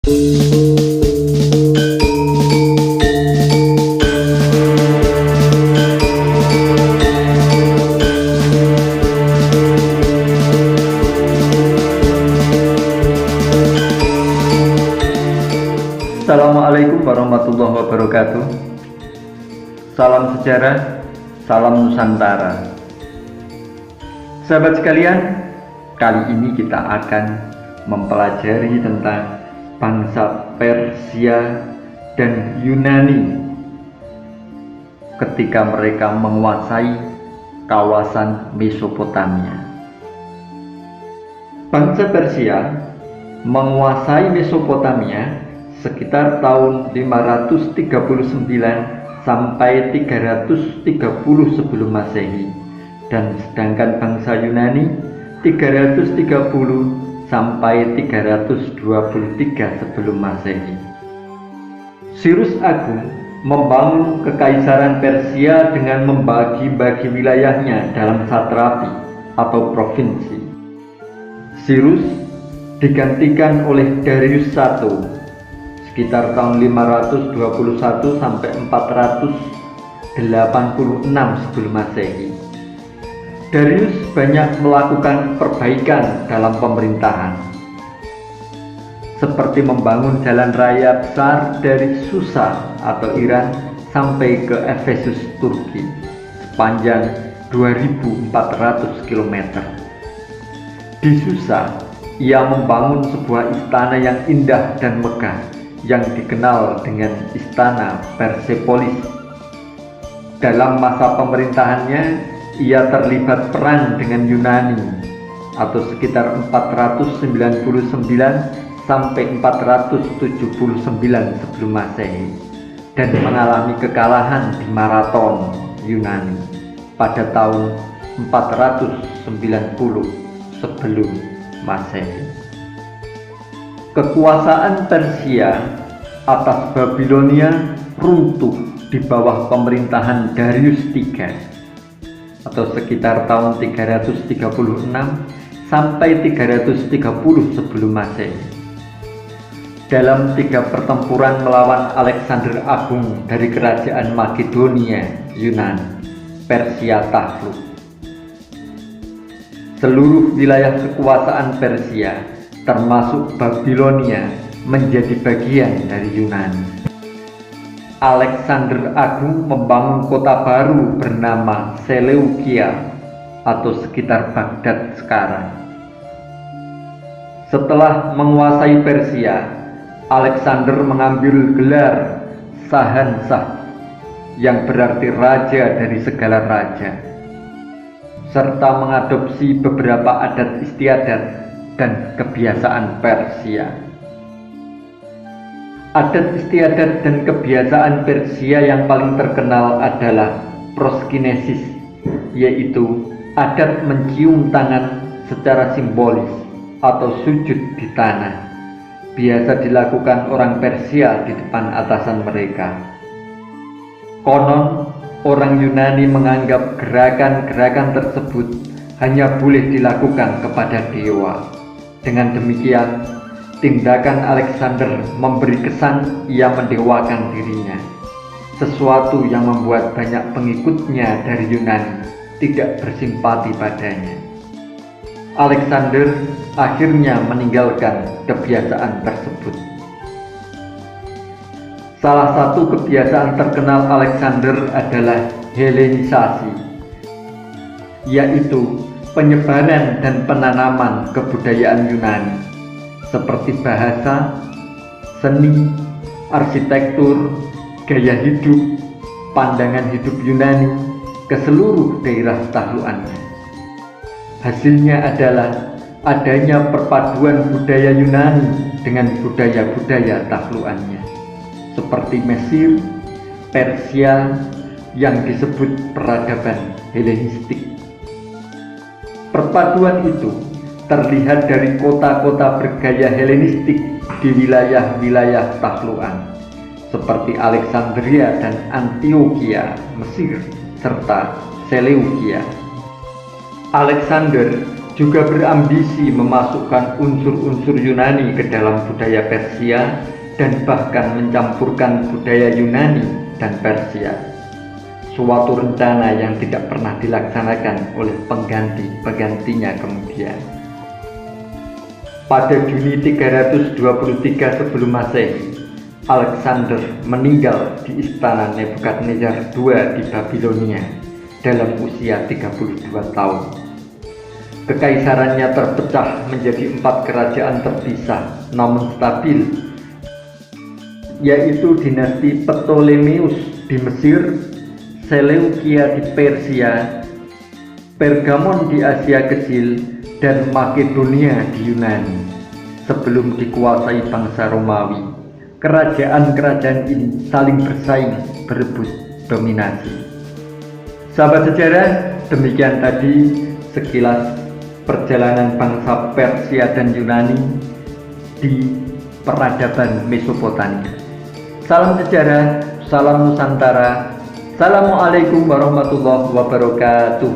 Assalamualaikum warahmatullahi wabarakatuh. Salam sejarah, salam Nusantara. Sahabat sekalian, kali ini kita akan mempelajari tentang bangsa Persia dan Yunani ketika mereka menguasai kawasan Mesopotamia. Bangsa Persia menguasai Mesopotamia sekitar tahun 539 sampai 330 sebelum Masehi, dan sedangkan bangsa Yunani 330 sampai 323 sebelum Masehi. Cyrus Agung membangun kekaisaran Persia dengan membagi-bagi wilayahnya dalam satrapi atau provinsi. Cyrus digantikan oleh Darius I sekitar tahun 521 sampai 486 sebelum Masehi. Darius banyak melakukan perbaikan dalam pemerintahan, seperti membangun jalan raya besar dari Susa atau Iran sampai ke Efesus, Turki, sepanjang 2.400 km. Di Susa, ia membangun sebuah istana yang indah dan megah yang dikenal dengan Istana Persepolis. Dalam masa pemerintahannya, ia terlibat perang dengan Yunani atau sekitar 499 sampai 479 sebelum Masehi, dan mengalami kekalahan di Marathon Yunani pada tahun 490 sebelum Masehi. Kekuasaan Persia atas Babilonia runtuh di bawah pemerintahan Darius III atau sekitar tahun 336 sampai 330 sebelum Masehi. Dalam 3 pertempuran melawan Alexander Agung dari kerajaan Makedonia, Yunani, Persia takluk. Seluruh wilayah kekuasaan Persia termasuk Babilonia menjadi bagian dari Yunani. Alexander Agung membangun kota baru bernama Seleukia atau sekitar Baghdad sekarang. Setelah menguasai Persia, Alexander mengambil gelar Shahanshah yang berarti raja dari segala raja, serta mengadopsi beberapa adat istiadat dan kebiasaan Persia. Adat istiadat dan kebiasaan Persia yang paling terkenal adalah proskinesis, yaitu adat mencium tangan secara simbolis atau sujud di tanah. Biasa dilakukan orang Persia di depan atasan mereka. Konon, orang Yunani menganggap gerakan-gerakan tersebut hanya boleh dilakukan kepada dewa. Dengan demikian, tindakan Alexander memberi kesan ia mendewakan dirinya, sesuatu yang membuat banyak pengikutnya dari Yunani tidak bersimpati padanya. Alexander akhirnya meninggalkan kebiasaan tersebut. Salah satu kebiasaan terkenal Alexander adalah Helenisasi, yaitu penyebaran dan penanaman kebudayaan Yunani seperti bahasa, seni, arsitektur, gaya hidup, pandangan hidup Yunani ke seluruh daerah tahluannya. Hasilnya adalah adanya perpaduan budaya Yunani dengan budaya-budaya tahluannya, seperti Mesir, Persia yang disebut peradaban Helenistik. Perpaduan itu terlihat dari kota-kota bergaya Helenistik di wilayah-wilayah tahluan seperti Alexandria dan Antioquia, Mesir, serta Seleukia. Alexander juga berambisi memasukkan unsur-unsur Yunani ke dalam budaya Persia dan bahkan mencampurkan budaya Yunani dan Persia. Suatu rencana yang tidak pernah dilaksanakan oleh pengganti-penggantinya kemudian. Pada Juni 323 sebelum Masehi, Alexander meninggal di istana Nebukadnezar II di Babilonia dalam usia 32 tahun. Kekaisarannya terpecah menjadi 4 kerajaan terpisah namun stabil, yaitu dinasti Ptolemeus di Mesir, Seleukia di Persia, Pergamon di Asia Kecil, dan Makedonia di Yunani. Sebelum dikuasai bangsa Romawi, kerajaan-kerajaan ini saling bersaing berebut dominasi. Sahabat sejarah, demikian tadi sekilas perjalanan bangsa Persia dan Yunani di peradaban Mesopotamia. Salam sejarah, salam Nusantara. Assalamualaikum warahmatullahi wabarakatuh.